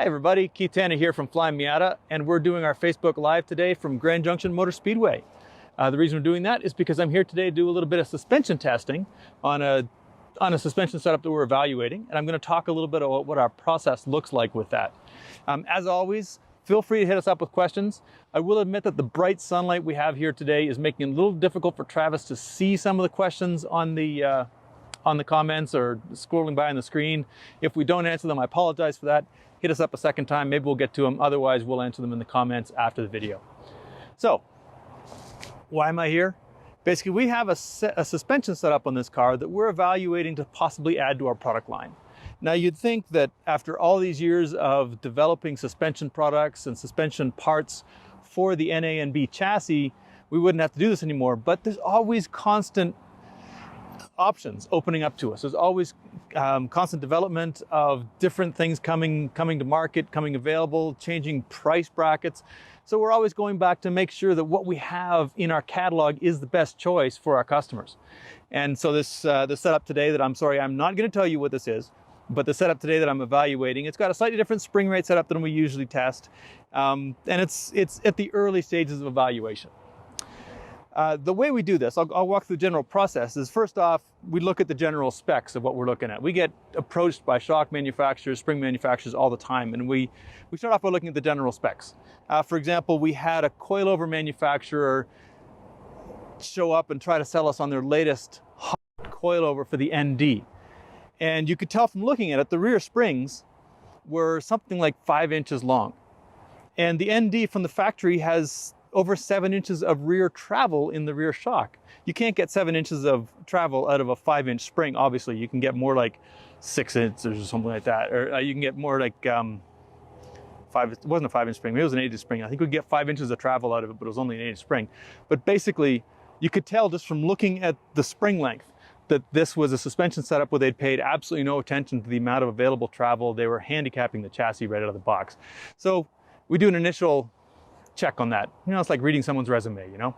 Hi everybody, Keith Tanner here from Flyin Miata, and we're doing our Facebook Live today from Junction Motor Speedway. The reason we're doing that is because I'm here today to do a little bit of suspension testing on a suspension setup that we're evaluating, and I'm going to talk a little bit about what our process looks like with that. As always, feel free to hit us up with questions. I will admit that the bright sunlight we have here today is making it a little difficult for Travis to see some of the questions on the comments or scrolling by on the screen. If we don't answer them, I apologize for that. Hit us up a second time, maybe we'll get to them. Otherwise, we'll answer them in the comments after the video. So, why am I here? Basically, we have a suspension setup on this car that we're evaluating to possibly add to our product line. Now, you'd think that after all these years of developing suspension products and suspension parts for the NA and B chassis, we wouldn't have to do this anymore, but there's always constant options opening up to us. There's always constant development of different things coming to market, coming available, changing price brackets. So we're always going back to make sure that what we have in our catalog is the best choice for our customers. And so this setup today that I'm not going to tell you what this is, but the setup today that I'm evaluating, it's got a slightly different spring rate setup than we usually test. And it's at the early stages of evaluation. The way we do this, I'll walk through the general process, is first off, we look at the general specs of what we're looking at. We get approached by shock manufacturers, spring manufacturers all the time, and we start off by looking at the general specs. For example, we had a coilover manufacturer show up and try to sell us on their latest hot coilover for the ND. And you could tell from looking at it, the rear springs were something like 5 inches long. And the ND from the factory has over 7 inches of rear travel in the rear shock. You can't get 7 inches of travel out of a 5-inch spring. Obviously, you can get more like 6 inches or something like that. Or you can get more like it wasn't a 5-inch spring, maybe it was an 8-inch spring. I think we could get 5 inches of travel out of it, but it was only an 8-inch spring. But basically, you could tell just from looking at the spring length that this was a suspension setup where they'd paid absolutely no attention to the amount of available travel. They were handicapping the chassis right out of the box. So we do an initial check on that. You know, it's like reading someone's resume, you know?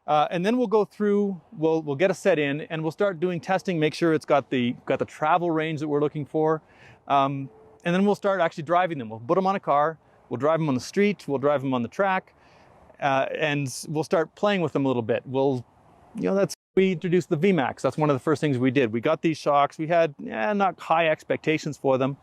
And then we'll go through, we'll get a set in, and we'll start doing testing, make sure it's got the travel range that we're looking for. And then we'll start actually driving them. We'll put them on a car, we'll drive them on the street, we'll drive them on the track, and we'll start playing with them a little bit. We introduced the VMAX. That's one of the first things we did. We got these shocks. We had not high expectations for them.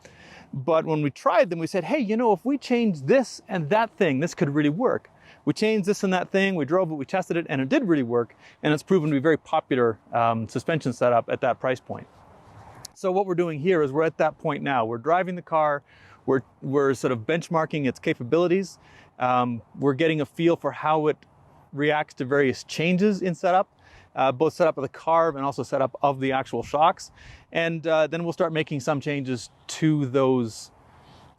But when we tried them, we said, hey, you know, if we change this and that thing, this could really work. We changed this and that thing, we drove it, we tested it, and it did really work. And it's proven to be a very popular suspension setup at that price point. So what we're doing here is we're at that point now. We're driving the car. We're sort of benchmarking its capabilities. We're getting a feel for how it reacts to various changes in setup. Both setup of the car and also setup of the actual shocks. And then we'll start making some changes to those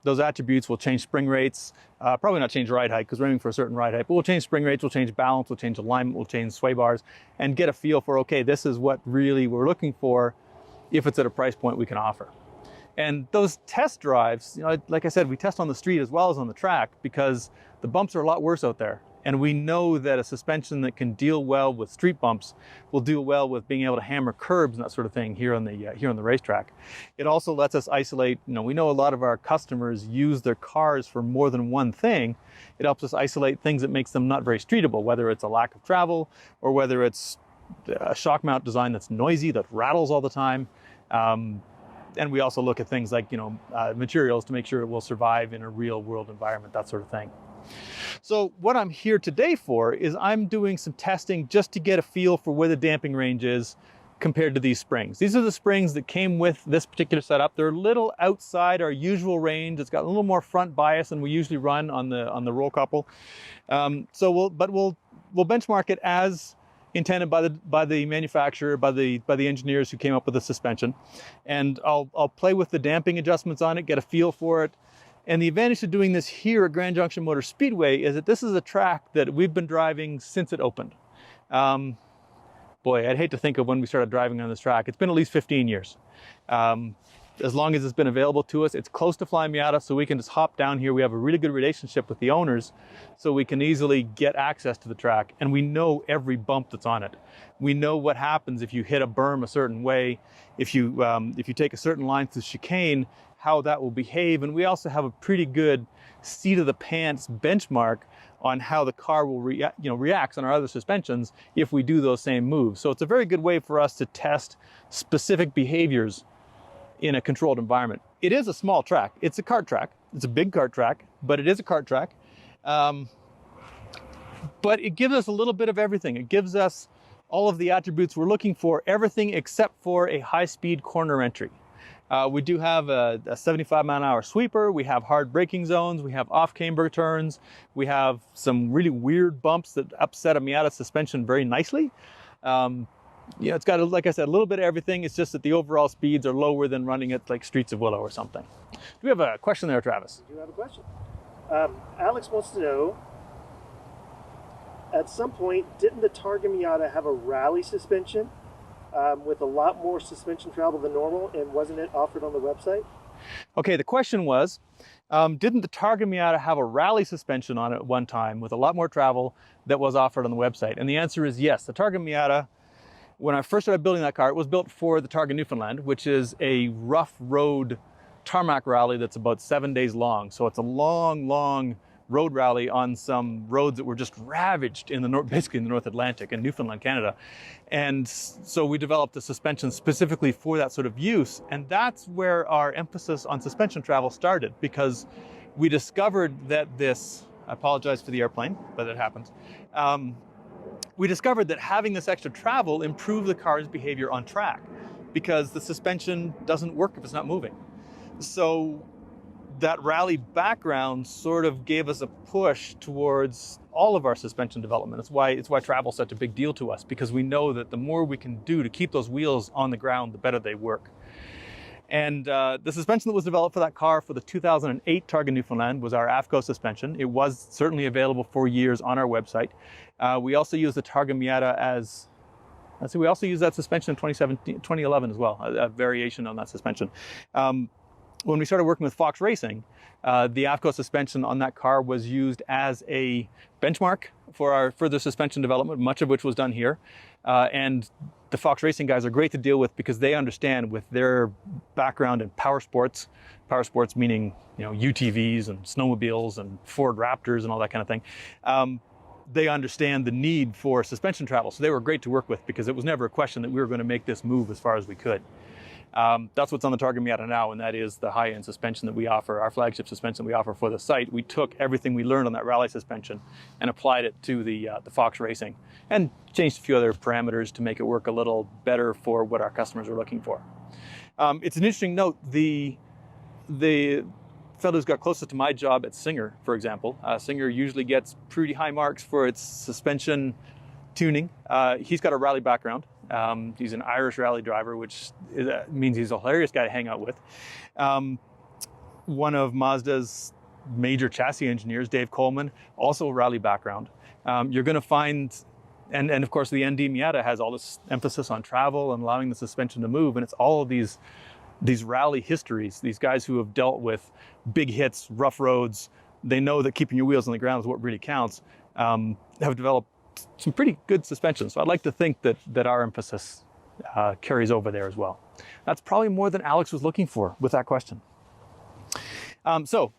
attributes. We'll change spring rates, probably not change ride height because we're aiming for a certain ride height, but we'll change spring rates, we'll change balance, we'll change alignment, we'll change sway bars, and get a feel for, okay, this is what really we're looking for if it's at a price point we can offer. And those test drives, you know, like I said, we test on the street as well as on the track because the bumps are a lot worse out there. And we know that a suspension that can deal well with street bumps will do well with being able to hammer curbs and that sort of thing here on the racetrack. It also lets us isolate, you know, we know a lot of our customers use their cars for more than one thing. It helps us isolate things that makes them not very streetable, whether it's a lack of travel or whether it's a shock mount design that's noisy, that rattles all the time. And we also look at things like, you know, materials to make sure it will survive in a real world environment, that sort of thing. So what I'm here today for is I'm doing some testing just to get a feel for where the damping range is compared to these springs. These are the springs that came with this particular setup. They're a little outside our usual range. It's got a little more front bias than we usually run on the roll couple. So we'll benchmark it as intended by the manufacturer, by the engineers who came up with the suspension. And I'll play with the damping adjustments on it, get a feel for it. And the advantage of doing this here at Junction Motor Speedway is that this is a track that we've been driving since it opened. Boy, I'd hate to think of when we started driving on this track. It's been at least 15 years. As long as it's been available to us, it's close to Flyin Miata, so we can just hop down here. We have a really good relationship with the owners, so we can easily get access to the track, and we know every bump that's on it. We know what happens if you hit a berm a certain way. If you take a certain line through chicane, how that will behave. And we also have a pretty good seat of the pants benchmark on how the car will reacts on our other suspensions if we do those same moves. So it's a very good way for us to test specific behaviors in a controlled environment. It is a small track. It's a kart track. It's a big kart track, but it is a kart track. But it gives us a little bit of everything. It gives us all of the attributes we're looking for, everything except for a high-speed corner entry. We do have a 75-mile-an-hour sweeper. We have hard braking zones. We have off-camber turns. We have some really weird bumps that upset a Miata suspension very nicely. It's got, like I said, a little bit of everything. It's just that the overall speeds are lower than running at like Streets of Willow or something. Do we have a question there, Travis? We do have a question. Alex wants to know, at some point, didn't the Targa Miata have a rally suspension with a lot more suspension travel than normal, and wasn't it offered on the website? Okay, the question was, didn't the Targa Miata have a rally suspension on it at one time with a lot more travel that was offered on the website? And the answer is yes. The Targa Miata, when I first started building that car, it was built for the Targa Newfoundland, which is a rough road tarmac rally that's about 7 days long. So it's a long, long road rally on some roads that were just ravaged in the basically in the North Atlantic in Newfoundland, Canada. And so we developed a suspension specifically for that sort of use. And that's where our emphasis on suspension travel started, because we discovered that I apologize for the airplane, but it happens. We discovered that having this extra travel improved the car's behavior on track, because the suspension doesn't work if it's not moving. So that rally background sort of gave us a push towards all of our suspension development. It's why travel is such a big deal to us, because we know that the more we can do to keep those wheels on the ground, the better they work. And the suspension that was developed for that car for the 2008 Targa Newfoundland was our AFCO suspension. It was certainly available for years on our website. We also use the Targa Miata we also use that suspension in 2011 as well, a variation on that suspension. When we started working with Fox Racing, the AFCO suspension on that car was used as a benchmark for our further suspension development, much of which was done here. And the Fox Racing guys are great to deal with, because they understand, with their background in power sports meaning UTVs and snowmobiles and Ford Raptors and all that kind of thing. They understand the need for suspension travel. So they were great to work with, because it was never a question that we were going to make this move as far as we could. That's what's on the Targa Miata now, and that is the high-end suspension that we offer, our flagship suspension we offer for the site. We took everything we learned on that rally suspension and applied it to the Fox Racing, and changed a few other parameters to make it work a little better for what our customers are looking for. It's an interesting note, the fellow who's got closest to my job at Singer, for example, Singer usually gets pretty high marks for its suspension tuning. He's got a rally background. He's an Irish rally driver, which means he's a hilarious guy to hang out with. One of Mazda's major chassis engineers, Dave Coleman, also a rally background. You're going to find, and of course the ND Miata has all this emphasis on travel and allowing the suspension to move, and it's all of these rally histories, these guys who have dealt with big hits, rough roads. They know that keeping your wheels on the ground is what really counts, have developed some pretty good suspension. So I'd like to think that our emphasis carries over there as well. That's probably more than Alex was looking for with that question. So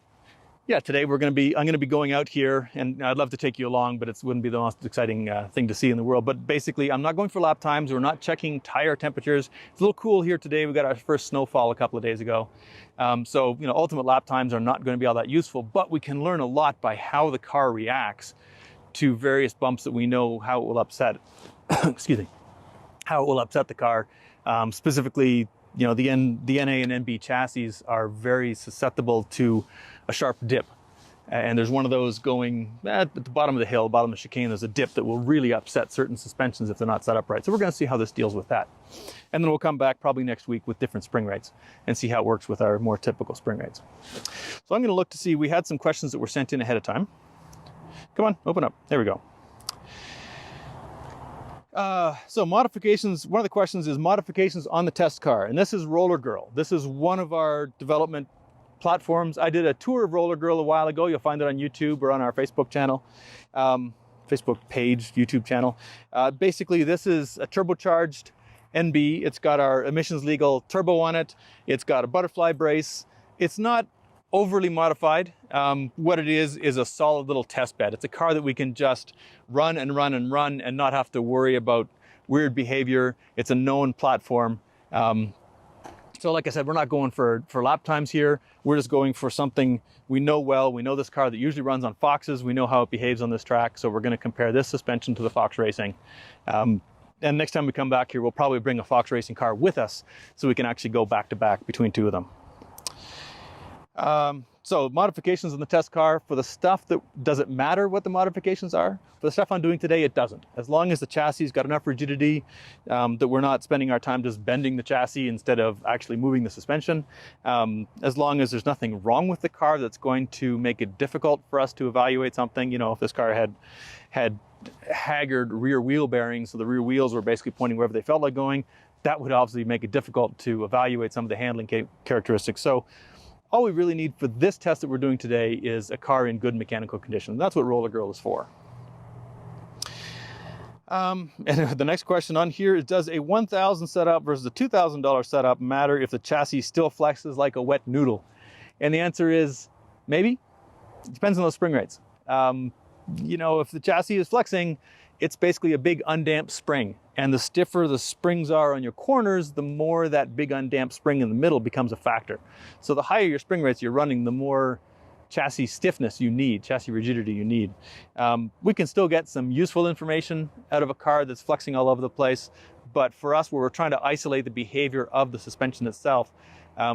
yeah, today I'm going to be going out here, and I'd love to take you along, but it wouldn't be the most exciting thing to see in the world. But basically, I'm not going for lap times. We're not checking tire temperatures. It's a little cool here today. We got our first snowfall a couple of days ago. So ultimate lap times are not going to be all that useful, but we can learn a lot by how the car reacts to various bumps that we know how it will upset, excuse me, how it will upset the car. Specifically, the NA and NB chassis are very susceptible to a sharp dip. And there's one of those going at the bottom of the hill, bottom of the chicane, there's a dip that will really upset certain suspensions if they're not set up right. So we're going to see how this deals with that. And then we'll come back probably next week with different spring rates and see how it works with our more typical spring rates. So I'm going to look to see, we had some questions that were sent in ahead of time. Come on, open up. There we go. So modifications, one of the questions is modifications on the test car. And this is Roller Girl. This is one of our development platforms. I did a tour of Roller Girl a while ago. You'll find it on YouTube or on our Facebook channel, Facebook page, YouTube channel. Basically, this is a turbocharged NB. It's got our emissions legal turbo on it. It's got a butterfly brace. it's not overly modified. What it is a solid little test bed. It's a car that we can just run and run and run and not have to worry about weird behavior. It's a known platform. So like I said, we're not going for lap times here. We're just going for something we know well. We know this car that usually runs on Foxes. We know how it behaves on this track. So we're going to compare this suspension to the Fox Racing. And next time we come back here, we'll probably bring a Fox Racing car with us so we can actually go back to back between two of them. So modifications in the test car, for the stuff that, does it matter what the modifications are? For the stuff I'm doing today, it doesn't. As long as the chassis got enough rigidity that we're not spending our time just bending the chassis instead of actually moving the suspension. As long as there's nothing wrong with the car that's going to make it difficult for us to evaluate something. You know, if this car had haggard rear wheel bearings, so the rear wheels were basically pointing wherever they felt like going, that would obviously make it difficult to evaluate some of the handling characteristics. So all we really need for this test that we're doing today is a car in good mechanical condition. That's what Roller Girl is for. And the next question on here is, does a $1,000 setup versus a $2,000 setup matter if the chassis still flexes like a wet noodle? And the answer is maybe. It depends on those spring rates. You know, if the chassis is flexing, it's basically a big undamped spring. And the stiffer the springs are on your corners, the more that big undamped spring in the middle becomes a factor. So the higher your spring rates you're running, the more chassis stiffness you need, chassis rigidity you need. We can still get some useful information out of a car that's flexing all over the place. But for us, where we're trying to isolate the behavior of the suspension itself,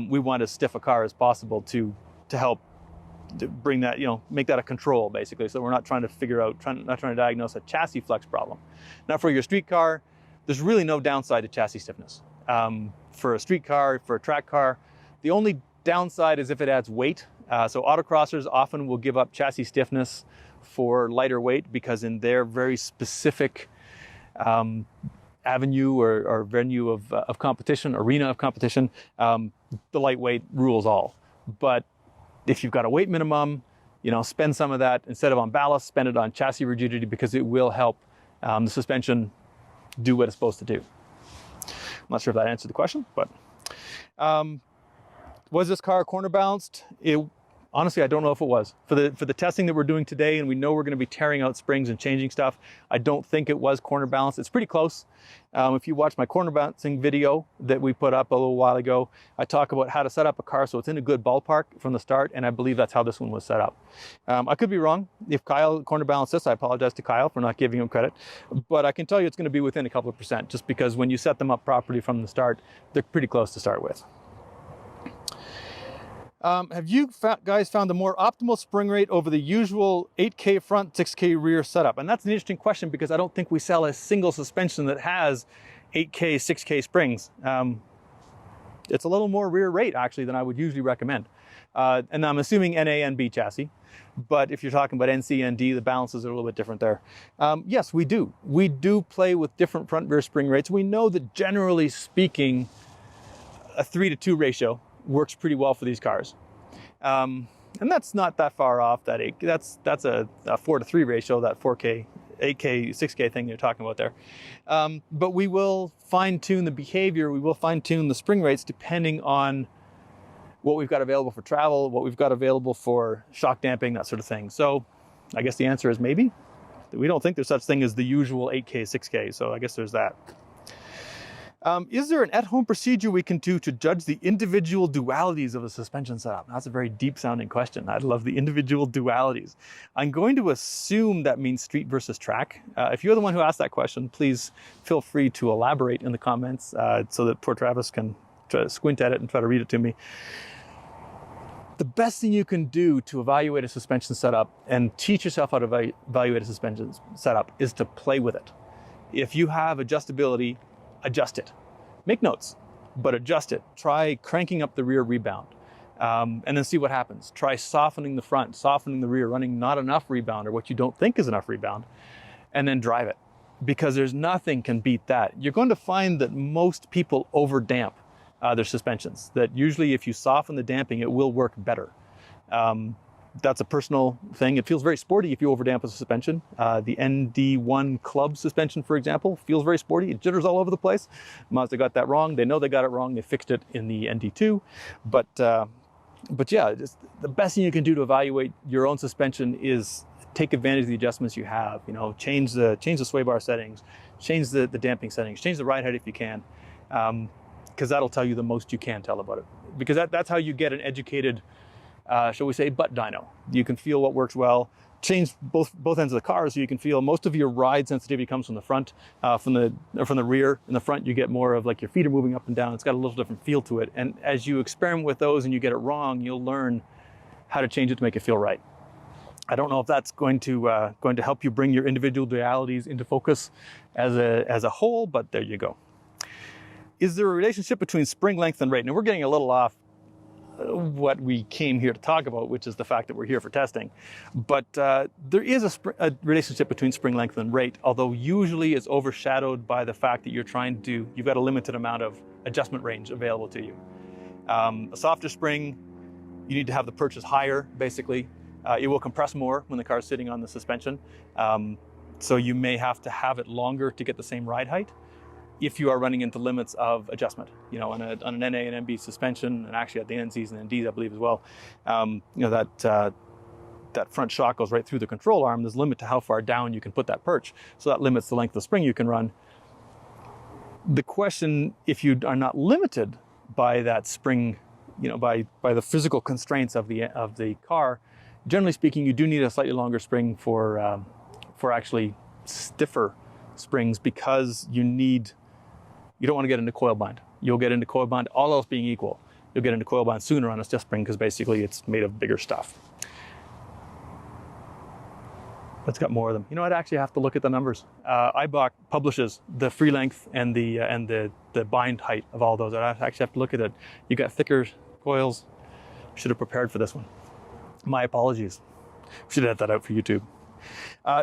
we want as stiff a car as possible to help to bring that, you know, make that a control basically. So we're not trying to figure out, not trying to diagnose a chassis flex problem. Now for your street car, there's really no downside to chassis stiffness. For a street car, for a track car, the only downside is if it adds weight. So autocrossers often will give up chassis stiffness for lighter weight because in their very specific avenue or venue of competition, arena of competition, the lightweight rules all. But if you've got a weight minimum, you know, spend some of that, instead of on ballast, spend it on chassis rigidity because it will help the suspension do what it's supposed to do. I'm not sure if that answered the question, but was this car corner balanced? Honestly, I don't know if it was. For the testing that we're doing today, and we know we're going to be tearing out springs and changing stuff, I don't think it was corner balanced. It's pretty close. If you watch my corner balancing video that we put up a little while ago, I talk about how to set up a car so it's in a good ballpark from the start, and I believe that's how this one was set up. I could be wrong. If Kyle corner balanced this, I apologize to Kyle for not giving him credit, but I can tell you it's going to be within a couple of percent, just because when you set them up properly from the start, they're pretty close to start with. Have you guys found a more optimal spring rate over the usual 8K front, 6K rear setup? And that's an interesting question because I don't think we sell a single suspension that has 8K, 6K springs. It's a little more rear rate actually than I would usually recommend. And I'm assuming NA and B chassis, but if you're talking about NC and D, the balances are a little bit different there. Yes, we do. We do play with different front rear spring rates. We know that generally speaking, a 3-to-2 ratio works pretty well for these cars. And that's not that far off. That's a 4-to-3 ratio, that 4K, 8K, 6K thing you're talking about there. But we will fine tune the behavior. We will fine tune the spring rates depending on what we've got available for travel, what we've got available for shock damping, that sort of thing. So I guess the answer is maybe. We don't think there's such thing as the usual 8K, 6K. So I guess there's that. Is there an at-home procedure we can do to judge the individual dualities of a suspension setup? That's a very deep sounding question. I love the individual dualities. I'm going to assume that means street versus track. If you're the one who asked that question, please feel free to elaborate in the comments so that poor Travis can try to squint at it and try to read it to me. The best thing you can do to evaluate a suspension setup and teach yourself how to evaluate a suspension setup is to play with it. If you have adjustability, adjust it. Make notes, but adjust it. Try cranking up the rear rebound and then see what happens. Try softening the front, softening the rear, running not enough rebound or what you don't think is enough rebound, and then drive it. Because there's nothing can beat that. You're going to find that most people over damp their suspensions. That usually if you soften the damping, it will work better. That's a personal thing. It feels very sporty if you overdamp a suspension. The ND1 Club suspension, for example, feels very sporty. It jitters all over the place. Mazda got that wrong. They know they got it wrong. They fixed it in the ND2. But But yeah, just the best thing you can do to evaluate your own suspension is take advantage of the adjustments you have. You know, change the sway bar settings, change the damping settings, change the ride height if you can, because that'll tell you the most you can tell about it. Because that's how you get an educated, shall we say, butt dyno. You can feel what works well. Change both ends of the car so you can feel most of your ride sensitivity comes from the front, from the rear. In the front, you get more of like your feet are moving up and down. It's got a little different feel to it. And as you experiment with those and you get it wrong, you'll learn how to change it to make it feel right. I don't know if that's going to help you bring your individualities into focus as a whole, but there you go. Is there a relationship between spring length and rate? Now we're getting a little off what we came here to talk about, which is the fact that we're here for testing. But there is a relationship between spring length and rate, although usually it's overshadowed by the fact that you've got a limited amount of adjustment range available to you. A softer spring, you need to have the purchase higher, basically. It will compress more when the car is sitting on the suspension. So you may have to have it longer to get the same ride height if you are running into limits of adjustment. You know, on an NA and MB suspension, and actually at the NCs and NDs, I believe as well, you know, that front shock goes right through the control arm. There's a limit to how far down you can put that perch. So that limits the length of spring you can run. The question, if you are not limited by that spring, you know, by the physical constraints of the car, generally speaking, you do need a slightly longer spring for actually stiffer springs, because you don't want to get into coil bind. You'll get into coil bind, all else being equal. You'll get into coil bind sooner on a stiff spring because basically it's made of bigger stuff. It's got more of them. You know, I'd actually have to look at the numbers. IBOC publishes the free length and the bind height of all those. I'd actually have to look at it. You got thicker coils. Should have prepared for this one. My apologies. Should have had that out for YouTube.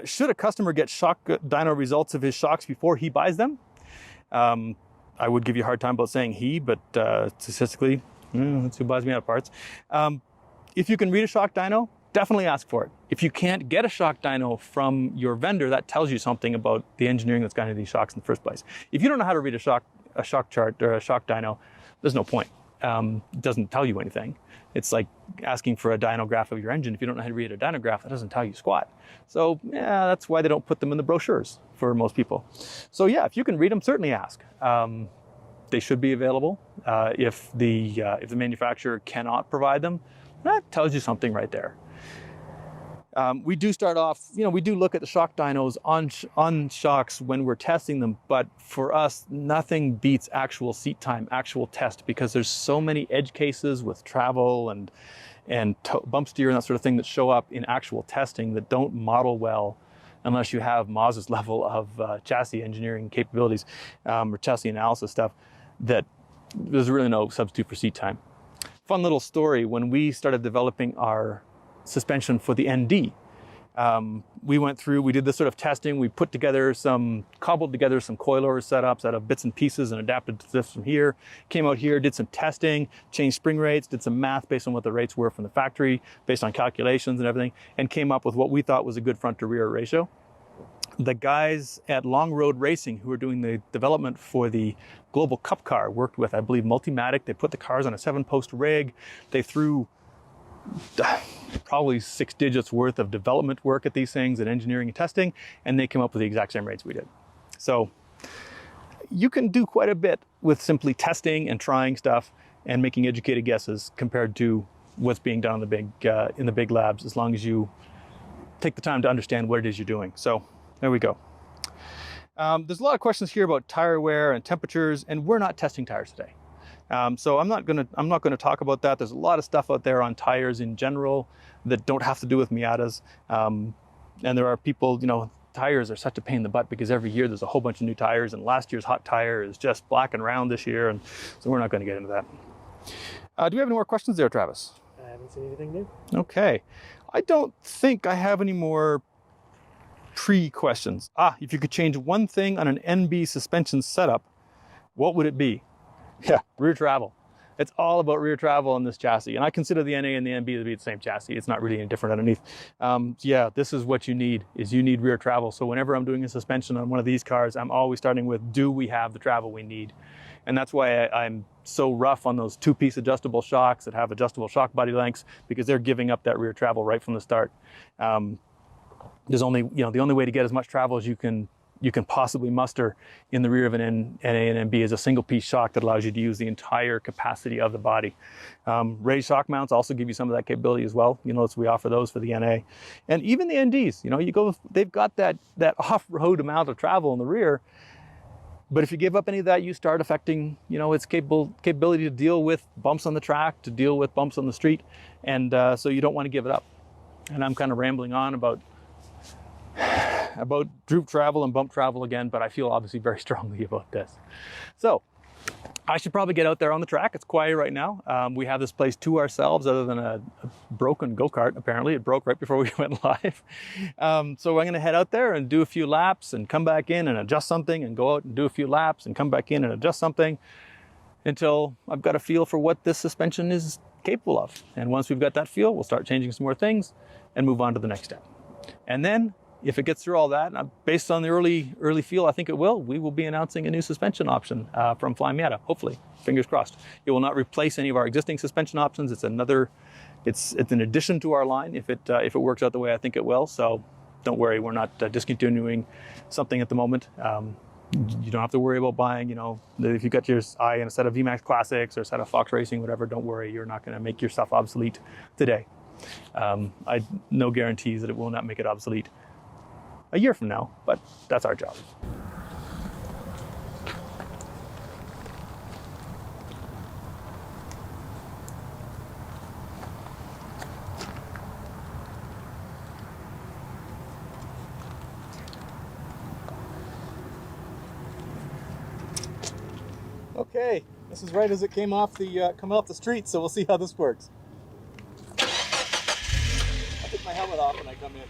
Should a customer get shock dyno results of his shocks before he buys them? I would give you a hard time about saying he, but statistically, that's who buys Miata parts. If you can read a shock dyno, definitely ask for it. If you can't get a shock dyno from your vendor, that tells you something about the engineering that's gone into these shocks in the first place. If you don't know how to read a shock chart or a shock dyno, there's no point. It doesn't tell you anything. It's like asking for a dyno graph of your engine. If you don't know how to read a dyno graph, that doesn't tell you squat. So yeah, that's why they don't put them in the brochures for most people. So yeah, if you can read them, certainly ask. They should be available. If the manufacturer cannot provide them, that tells you something right there. We do start off, you know, we do look at the shock dynos on shocks when we're testing them, but for us, nothing beats actual seat time, actual test, because there's so many edge cases with travel and bump steer and that sort of thing that show up in actual testing that don't model well unless you have Mazda's level of chassis engineering capabilities or chassis analysis stuff, that there's really no substitute for seat time. Fun little story, when we started developing our suspension for the ND, we did this sort of testing. We cobbled together some coilover setups out of bits and pieces and adapted to this from here. Came out here, did some testing, changed spring rates, did some math based on what the rates were from the factory, based on calculations and everything, and came up with what we thought was a good front to rear ratio. The guys at Long Road Racing, who were doing the development for the Global Cup car, worked with, I believe, Multimatic. They put the cars on a 7-post rig. They threw probably 6 digits worth of development work at these things and engineering and testing, and they came up with the exact same rates we did. So you can do quite a bit with simply testing and trying stuff and making educated guesses compared to what's being done in the big labs, as long as you take the time to understand what it is you're doing. So there we go. There's a lot of questions here about tire wear and temperatures, and we're not testing tires today. So I'm not gonna talk about that. There's a lot of stuff out there on tires in general that don't have to do with Miatas. And there are people, you know, tires are such a pain in the butt because every year there's a whole bunch of new tires, and last year's hot tire is just black and round this year, and so we're not gonna get into that. Do we have any more questions there, Travis? I haven't seen anything new. Okay. I don't think I have any more pre-questions. If you could change one thing on an NB suspension setup, what would it be? Yeah, rear travel. It's all about rear travel on this chassis. And I consider the NA and the NB to be the same chassis. It's not really any different underneath. Yeah, this is what you need rear travel. So whenever I'm doing a suspension on one of these cars, I'm always starting with, do we have the travel we need? And that's why I'm so rough on those two-piece adjustable shocks that have adjustable shock body lengths, because they're giving up that rear travel right from the start. There's only, the only way to get as much travel as you can possibly muster in the rear of an NA and NB is a single piece shock that allows you to use the entire capacity of the body. Raised shock mounts also give you some of that capability as well. So we offer those for the NA. And even the NDs, they've got that off-road amount of travel in the rear. But if you give up any of that, you start affecting, its capability to deal with bumps on the track, to deal with bumps on the street. And so you don't want to give it up. And I'm kind of rambling on about droop travel and bump travel again, but I feel obviously very strongly about this. So I should probably get out there on the track. It's quiet right now. We have this place to ourselves other than a broken go-kart. Apparently it broke right before we went live. So I'm going to head out there and do a few laps and come back in and adjust something and go out and do a few laps and come back in and adjust something until I've got a feel for what this suspension is capable of. And once we've got that feel, we'll start changing some more things and move on to the next step. And then if it gets through all that, based on the early feel, I think it will, we will be announcing a new suspension option from Flyin Miata, hopefully, fingers crossed. It will not replace any of our existing suspension options. It's an addition to our line if it works out the way I think it will. So don't worry, we're not discontinuing something at the moment. You don't have to worry about buying, if you've got your eye in a set of VMAX Classics or a set of Fox Racing, whatever, don't worry, you're not going to make your stuff obsolete today. No guarantees that it will not make it obsolete a year from now, but that's our job. Okay, this is right as it came off the street, so we'll see how this works. I take my helmet off when I come in.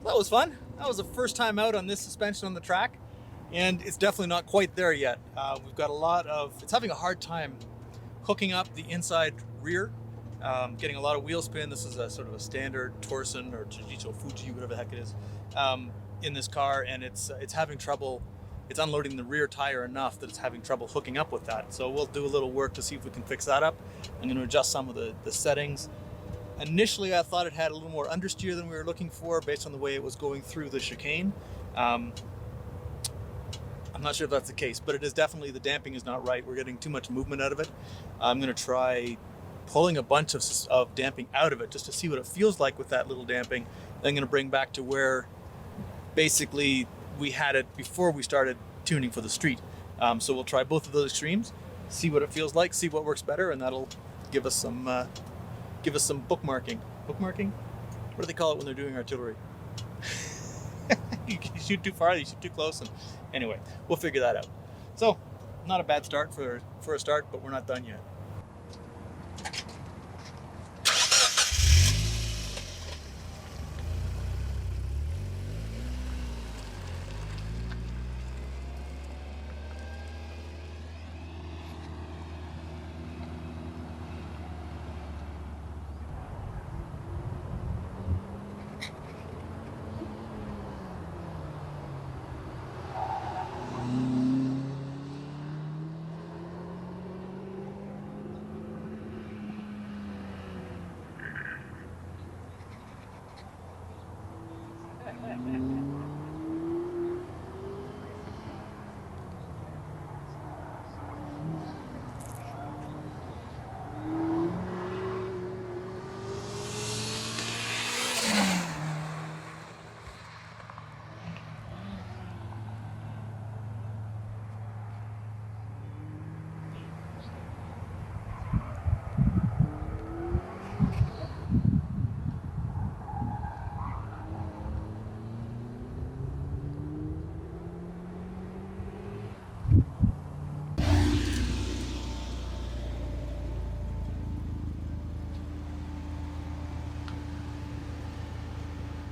That was fun. That was the first time out on this suspension on the track, and it's definitely not quite there yet. We've got it's having a hard time hooking up the inside rear, getting a lot of wheel spin. This is a sort of a standard Torsen or Jijicho Fuji, whatever the heck it is, in this car, and it's having trouble. It's unloading the rear tire enough that it's having trouble hooking up with that. So we'll do a little work to see if we can fix that up. I'm going to adjust some of the settings. Initially, I thought it had a little more understeer than we were looking for based on the way it was going through the chicane. I'm not sure if that's the case, but it is definitely, the damping is not right. We're getting too much movement out of it. I'm going to try pulling a bunch of damping out of it just to see what it feels like with that little damping, I'm going to bring back to where basically we had it before we started tuning for the street. So we'll try both of those extremes, see what it feels like, see what works better, and that'll give us some bookmarking. Bookmarking? What do they call it when they're doing artillery? You shoot too far, you shoot too close, and anyway, we'll figure that out. So, not a bad start for a start, but we're not done yet.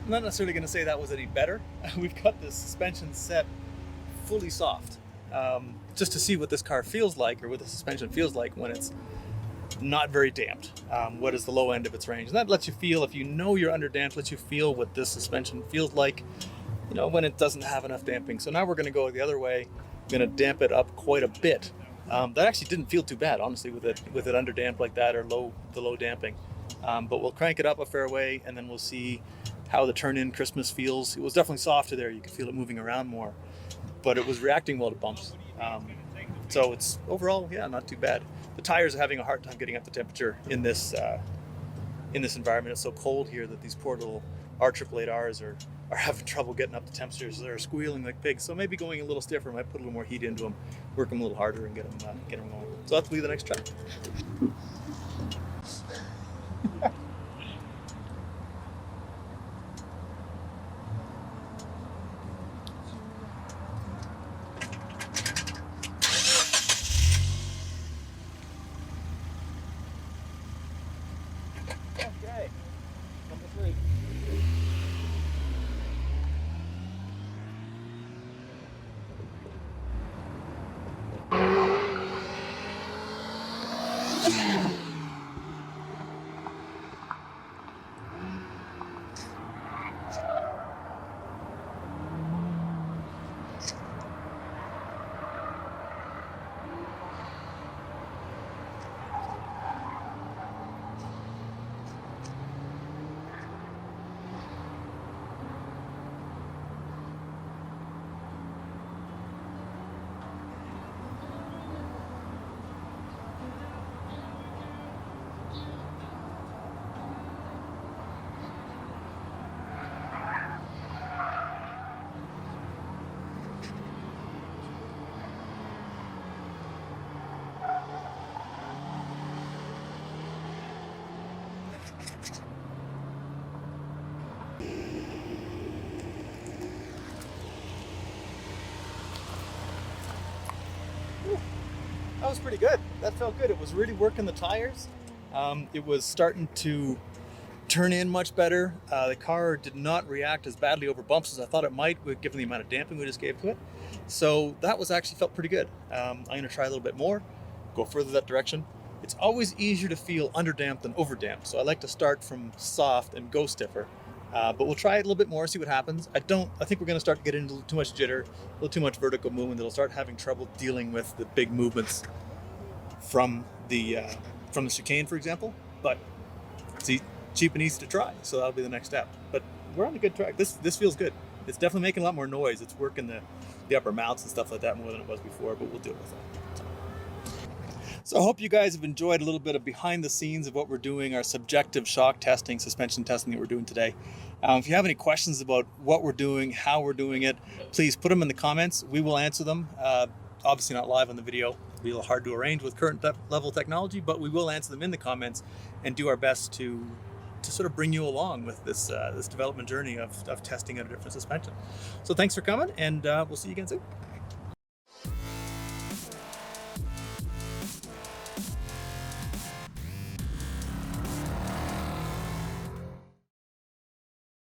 I'm not necessarily going to say that was any better. We've got this suspension set fully soft, just to see what this car feels like, or what the suspension feels like when it's not very damped. What is the low end of its range? And that lets you feel, if you know you're under damped, lets you feel what this suspension feels like, you know, when it doesn't have enough damping. So now we're going to go the other way. I'm going to damp it up quite a bit. That actually didn't feel too bad, honestly, with it under damped like that, or the low damping. But we'll crank it up a fair way, and then we'll see how the turn-in Christmas feels. It was definitely softer there. You could feel it moving around more, but it was reacting well to bumps. So it's overall, yeah, not too bad. The tires are having a hard time getting up the temperature in this environment. It's so cold here that these poor little R888Rs are having trouble getting up the temperatures. They're squealing like pigs. So maybe going a little stiffer might put a little more heat into them, work them a little harder, and get them going. So that'll be the next try. Okay, number 3. That was pretty good. That felt good. It was really working the tires. It was starting to turn in much better. The car did not react as badly over bumps as I thought it might, given the amount of damping we just gave to it. So that was actually felt pretty good. I'm going to try a little bit more, go further that direction. It's always easier to feel under damped than over damped. So I like to start from soft and go stiffer. But we'll try it a little bit more, see what happens. I think we're going to start to get into too much jitter, a little too much vertical movement. It'll start having trouble dealing with the big movements from the chicane, for example. But it's cheap and easy to try, so that'll be the next step. But we're on a good track. This feels good. It's definitely making a lot more noise. It's working the upper mounts and stuff like that more than it was before, but we'll deal with that. So I hope you guys have enjoyed a little bit of behind the scenes of what we're doing, our subjective shock testing, suspension testing that we're doing today. If you have any questions about what we're doing, how we're doing it, please put them in the comments. We will answer them. Obviously not live on the video. It'll be a little hard to arrange with current level technology, but we will answer them in the comments and do our best to sort of bring you along with this this development journey of testing out a different suspension. So thanks for coming, and we'll see you again soon.